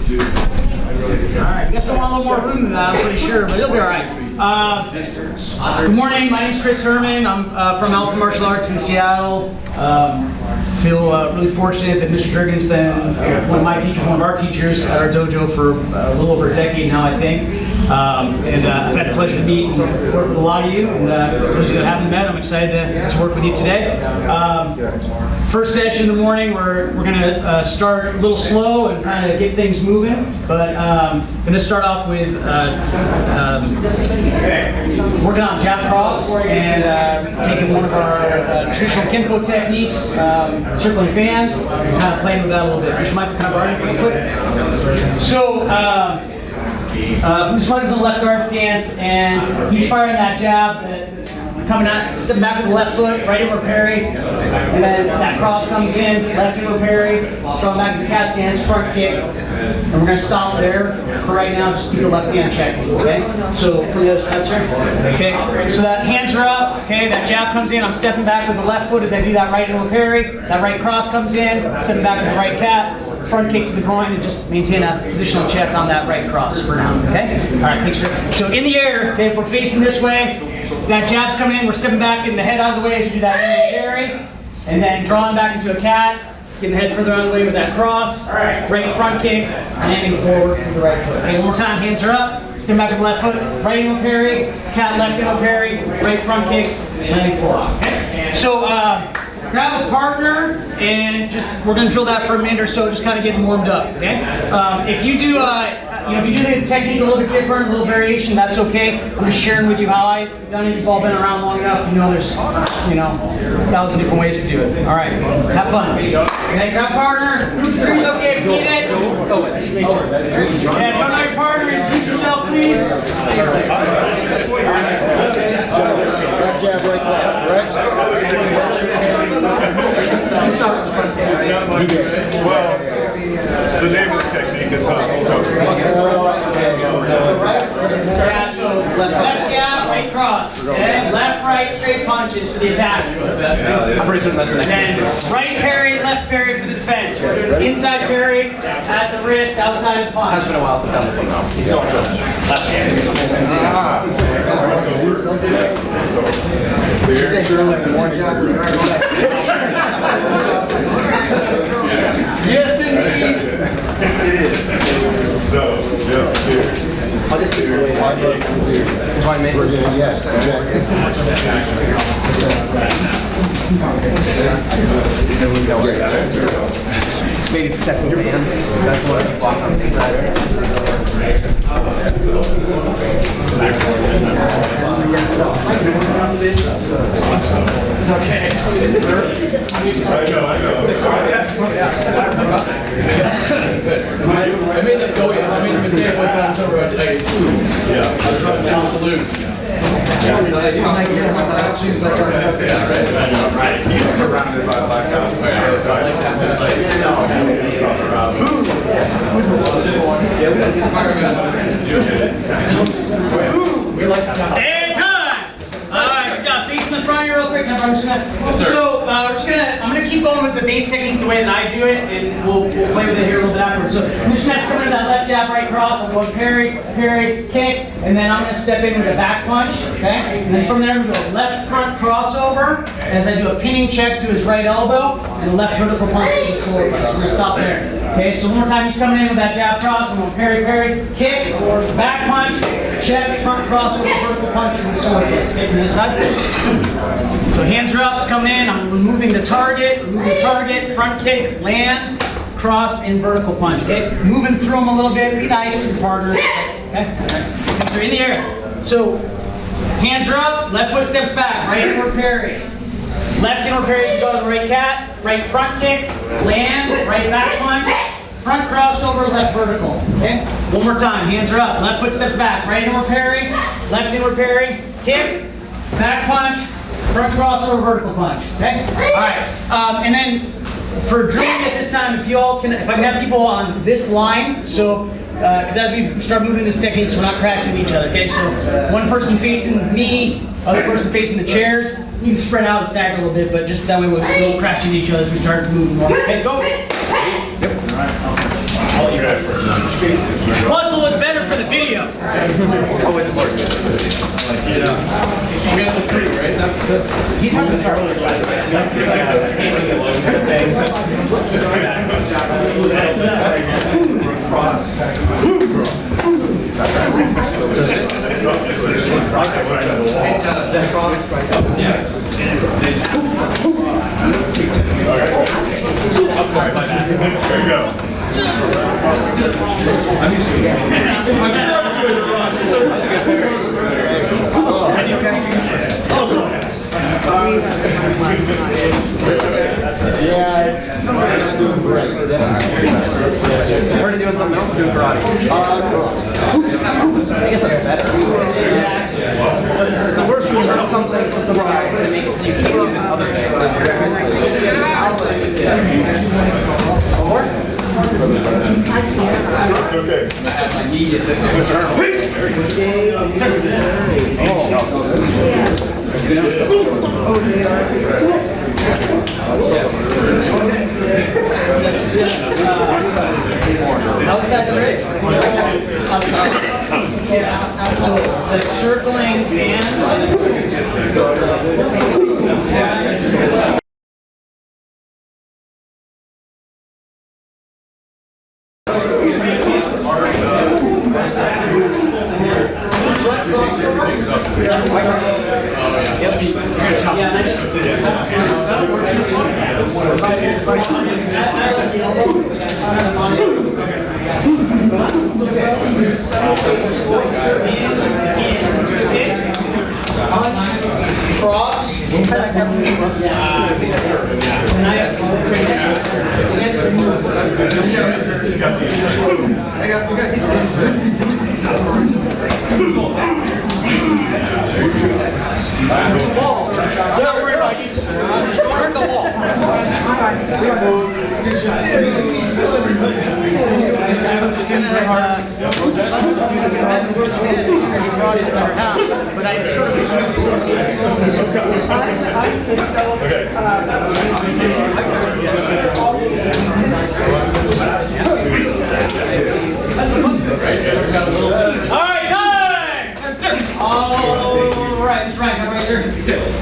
Alright, you guys don't want a little more room than that, I'm pretty sure, but it'll be alright. Good morning, my name's Herrman. I'm from Alpha Martial Arts in Seattle. Feel really fortunate that Mr. Durgan's been one of my teachers, one of our teachers at our dojo for a little over a decade now, I think. And I've had the pleasure to meet and work with a lot of you. And for those of you that haven't met, I'm excited to work with you today. First session in the morning, we're going to start a little slow and kind of get things moving. But I'm going to start off with working on jab cross and taking one of our traditional Kenpo techniques, circling fans, and kind of playing with that a little bit. Mr. Michael, can I borrow you really quick? So, Mr. Michael's in the left guard stance, and he's firing that jab, coming out, stepping back with the left foot, right inward parry, and then that cross comes in, left inward parry, draw back to the cat stance, front kick, and we're going to stop there for right now, just keep the left hand check, okay? So, from the other side, sir. Okay, so that hands are up, okay, that jab comes in, I'm stepping back with the left foot as I do that right inward parry, that right cross comes in, stepping back with the right cat, front kick to the groin, and just maintain a positional check on that right cross for now, okay? All right, thanks, sir. So in the air, okay, if we're facing this way, that jab's coming in, we're stepping back, getting the head out of the way as we do that parry, and then drawing back into a cat, getting the head further out of the way with that cross, right front kick, landing forward with the right foot. Okay, one more time, hands are up, step back with the left foot, right inward parry, cat left inward parry, right front kick, landing forward. Okay? So, grab a partner and we're going to drill that for a minute or so, just kind of getting warmed up, okay? If you do, if you do the technique a little bit different, a little variation, that's okay. I'm just sharing with you how I've done it. You've all been around long enough, you know there's, 1,000 different ways to do it. All right, have fun. Okay, grab a partner. Group 3 is okay if you need it. Yeah, if you don't know your partner, introduce yourself, please. Left jab, right cross, correct? Well, the name of the technique is not. Yeah, so left jab, right cross. Okay? Left, right, straight punches for the attack. I'm pretty sure that's the next Then right parry, left parry for the defense. Inside parry, at the wrist, outside the punch. It's been a while since I've done this one though. He's going left hand. Yes, indeed. It is. So, yeah, here. I'll just keep it away. Join me. Yes, Maybe protect the fans. That's what I walk on the inside. It's okay. Is it early? I know. I made that go in. I made a mistake one time, so I assumed. Yeah. I was trying to salute. Right. He's surrounded by black guys. We like that. And time! Alright, good job. Facing the front here real quick. I'm gonna keep going with the base technique the way that I do it, and we'll play with it here a little bit afterwards. So I'm just gonna step into that left jab, right cross. I'm going parry, kick, and then I'm gonna step in with a back punch, okay? And then from there we go left front crossover as I do a pinning check to his right elbow, and a left vertical punch to the shoulder. So we're gonna stop there. Okay, so one more time, he's coming in with that jab cross. I'm going parry, kick, back punch, check, front crossover, vertical punch to the sword. Okay, from this side. So hands are up, it's coming in. I'm removing the target, front kick, land, cross, and vertical punch. Okay, moving through them a little bit. Be nice to the partners. Okay, so in the air. So hands are up, left foot steps back, right inward parry. Left inward parry as we go to the right cat, right front kick, land, right back punch, front crossover, left vertical. Okay? One more time, hands are up, left foot steps back, right inward parry, left inward parry, kick, back punch, front crossover, vertical punch. Okay? Alright. And then for drilling at this time, if I can have people on this line, so because as we start moving this technique, so we're not crashing into each other, okay? So one person facing me, other person facing the chairs. You can spread out and stagger a little bit, but just that way we don't crash into each other as we start moving more. Okay, go. Yep. All right. Plus, it'll look better for the video. Always important. Yeah. I mean, it was pretty great. That's he's having to start with his guys. I'm sorry about that. There you go. Yeah, it's not doing great. Heard of doing something else or doing karate? Cool. I guess that's better. It's the worst when you learn something from someone else and it makes it so you can't do other things. Okay. So the circling fans. Cross. Don't worry about you. Just work the wall. But I sort of all right, time! All right, Mr. Ryan, come right, sir.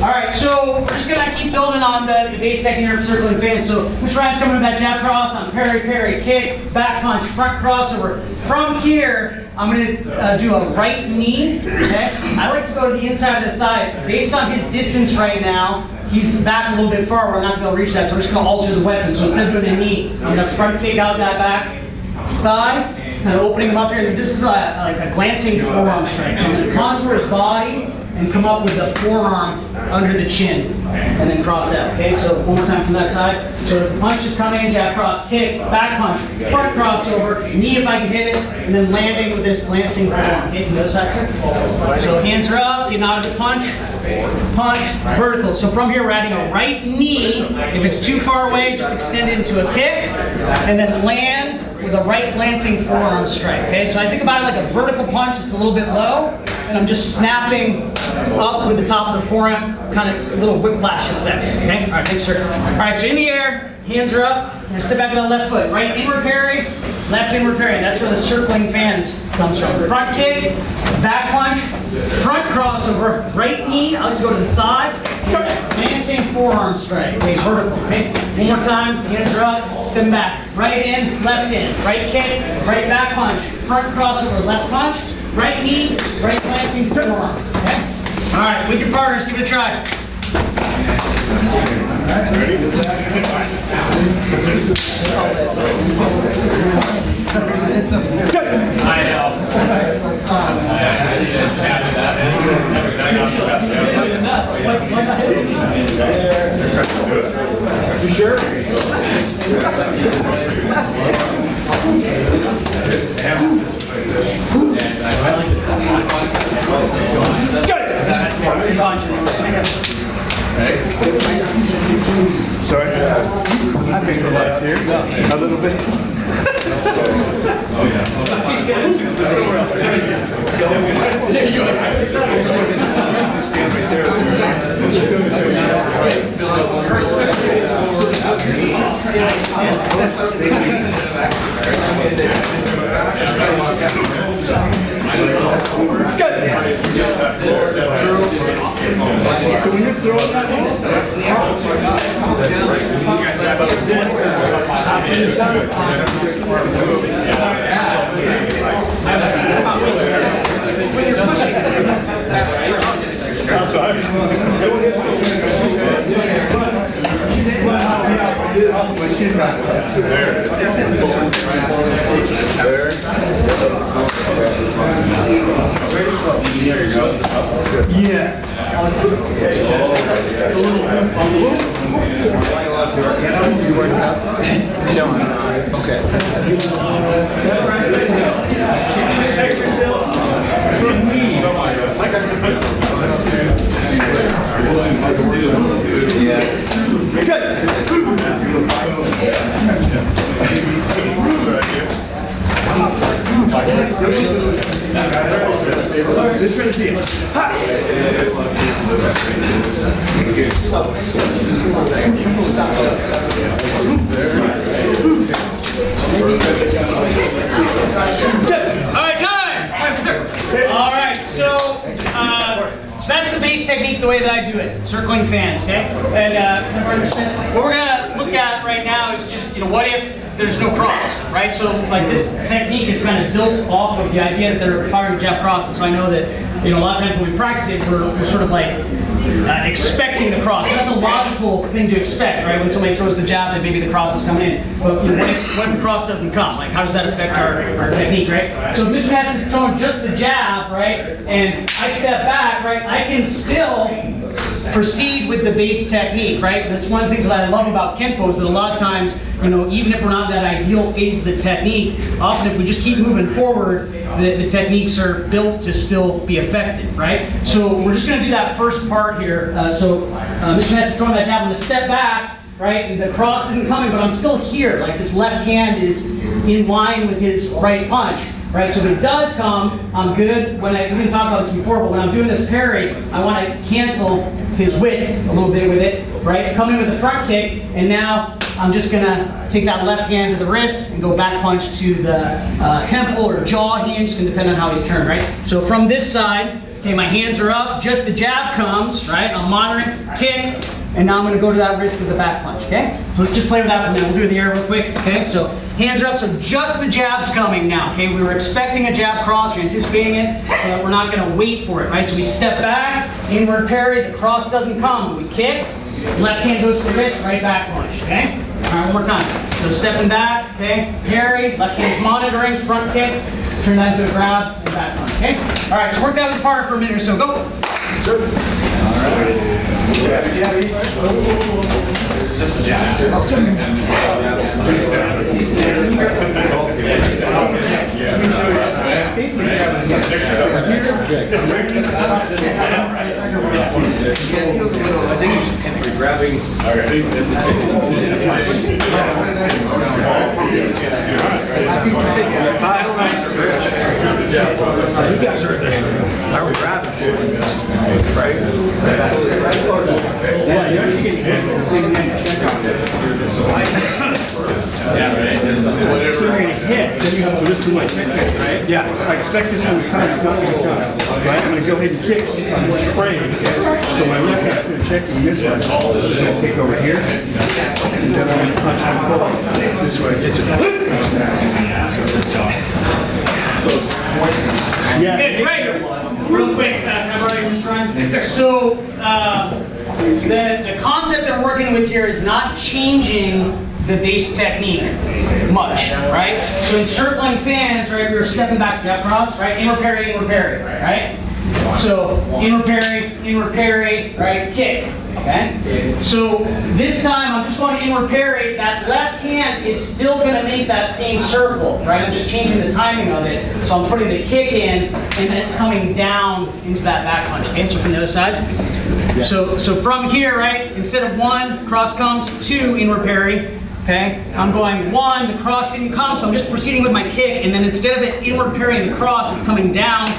All right, so we're just gonna keep building on the base technique for circling fans. So Mr. Ryan's coming to that jab cross on parry, parry, kick, back punch, front crossover. From here, I'm gonna do a right knee, okay? I like to go to the inside of the thigh. Based on his distance right now, he's back a little bit far, we're not gonna reach that, so we're just gonna alter the weapon. So instead of doing a knee, I'm gonna front kick out that back thigh, and opening him up here. This is like a glancing forearm strike. So I'm gonna contour his body and come up with the forearm under the chin, and then cross out. Okay, so one more time from that side. So as the punch is coming in, jab cross, kick, back punch, front crossover, knee if I can hit it, and then landing with this glancing forearm. Okay, from the other side, sir. So hands are up, getting out of the punch, punch, vertical. So from here, we're adding a right knee. If it's too far away, just extend it into a kick, and then land with a right glancing forearm strike. Okay, so I think about it like a vertical punch. It's a little bit low, and I'm just snapping up with the top of the forearm, kind of a little whiplash effect. Okay, all right, thanks, sir. All right, so in the air, hands are up. I'm gonna step back with the left foot. Right inward parry, left inward parry. That's where the circling fans comes from. Front kick, back punch, front crossover, right knee. I like to go to the thigh. Glancing forearm strike. Okay, vertical. Okay, one more time. Hands are up. Step back. Right in, right kick, right back punch, front crossover, left punch, right knee, right glancing forearm. Okay? All right, with your partners, give it a try. I know. You sure? Sorry? I think the lights here. A little bit. So when you're throwing that yes. You working out? No, I'm not. Okay. Alright, time! Alright, so that's the base technique, the way that I do it, circling fans, okay? And what we're gonna look at right now is just, what if there's no cross, right? So like this technique is kind of built off of the idea that they're firing a jab cross, and so I know that, a lot of times when we practice it, we're sort of like expecting the cross. And that's a logical thing to expect, right? When somebody throws the jab, then maybe the cross is coming in. But what if the cross doesn't come? Like, how does that affect our technique, right? So if Mr. Ness is throwing just the jab, right, and I step back, right, I can still proceed with the base technique, right? That's one of the things that I love about Kenpo is that a lot of times, even if we're not in that ideal phase of the technique, often if we just keep moving forward, the techniques are built to still be effective, right? So we're just going to do that first part here. Mr. Ness is throwing that jab, I'm going to step back, right? And the cross isn't coming, but I'm still here. Like this left hand is in line with his right punch, right? So if it does come, I'm good. We didn't talk about this before, but when I'm doing this parry, I want to cancel his width a little bit with it, right? Come in with a front kick, and now I'm just gonna take that left hand to the wrist and go back punch to the temple or jaw hinge, can depend on how he's turned, right? So from this side, okay, my hands are up, just the jab comes, right? I'm monitoring, kick, and now I'm gonna go to that wrist with the back punch, okay? So let's just play with that for a minute. We'll do the air real quick, okay? So hands are up, so just the jab's coming now, okay? We were expecting a jab cross, you're anticipating it, but we're not gonna wait for it, right? So we step back, inward parry, the cross doesn't come. We kick, left hand goes to the wrist, right back punch, okay? All right, one more time. So stepping back, okay? Parry, left hand's monitoring, front kick, turn that into a grab, and back punch, okay? All right, so work that with the partner for a minute or so, go. All right. Just the jab. I think you're grabbing. You guys are there. Are we grabbing? Right? Yeah, you actually get check on it. Yeah, right. So you're going to hit. So this is my kick, right? Yeah. I expect this one to come. It's not going to come. Right? I'm going to go ahead and kick. I'm going to trade. So my left hand's going to check me this way. So I'm going to take over here. And then I'm going to punch and pull this way. Yes, sir. Yeah. Okay, great. Real quick, so the concept that we're working with here is not changing the base technique much, right? So in circling fans, right, we were stepping back jab cross, right? Inward parry, right? So inward parry, right? Kick, okay? So this time I'm just going to inward parry. That left hand is still going to make that same circle, right? I'm just changing the timing of it. So I'm putting the kick in, and then it's coming down into that back punch. Okay, so from the other side. So from here, right? Instead of one, cross comes, two, inward parry. okay? I'm going 1, the cross didn't come, so I'm just proceeding with my kick, and then instead of it inward parrying the cross, it's coming down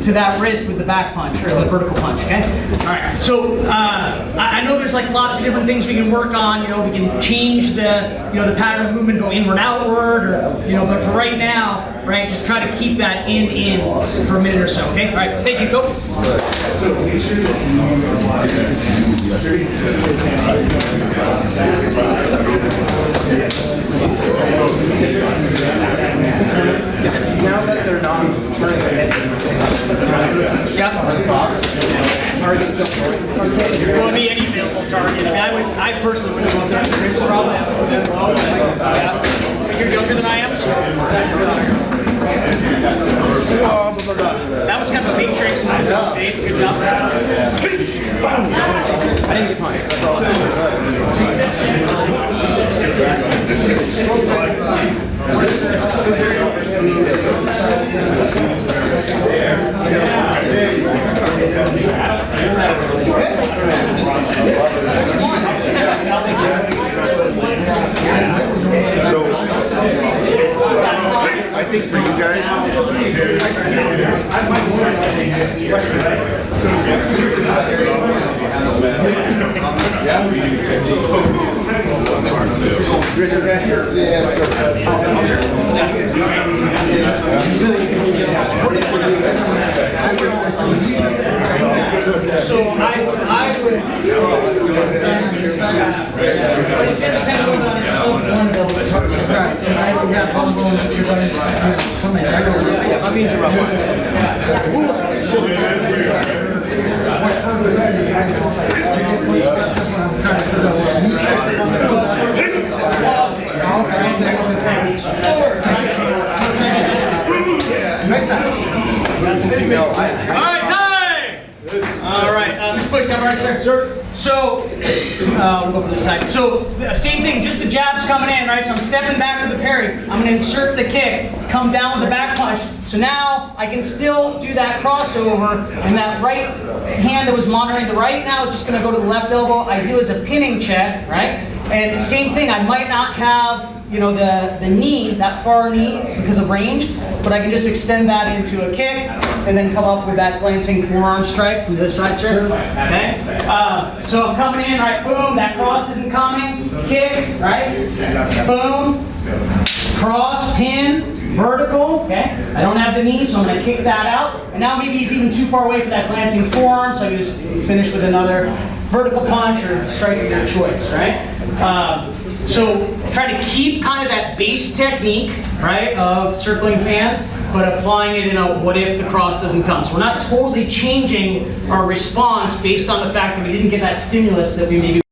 to that wrist with the back punch, or the vertical punch, okay? All right, so I know there's like lots of different things we can work on, you know, we can change the, you know, the pattern of movement, go inward, outward, or, you know, but for right now, right, just try to keep that in for a minute or so, okay? All right, thank you, go. Now that they're not turning their head, Yep. target still forward. Well, it'd be any available target. I mean, I personally wouldn't go there. It's probably low, but you're younger than I am, so. That was kind of a matrix. Good job. I didn't get mine. That's all. So, I think for you guys, yeah, let's go. So I would. It's going to depend a little bit on I'll be interrupted. Makes sense. All right, time! All right, Mr. Bush, come right, sir. So, we'll go from this side. So, same thing, just the jabs coming in, right? So I'm stepping back with the parry. I'm gonna insert the kick, come down with the back punch. So now, I can still do that crossover, and that right hand that was monitoring the right now is just gonna go to the left elbow. I do as a pinning check, right? And same thing, I might not have, you know, the knee, that far knee, because of range, but I can just extend that into a kick, and then come up with that glancing forearm strike from the other side, sir. Okay? So I'm coming in, right, boom, that cross isn't coming, kick, right? Boom, cross, pin, vertical, okay? I don't have the knee, so I'm gonna kick that out. And now maybe he's even too far away for that glancing forearm, so I can just finish with another vertical punch or strike of your choice, right? So try to keep kind of that base technique, right, of circling fans, but applying it in a what if the cross doesn't come. So we're not totally changing our response based on the fact that we didn't get that stimulus that we maybe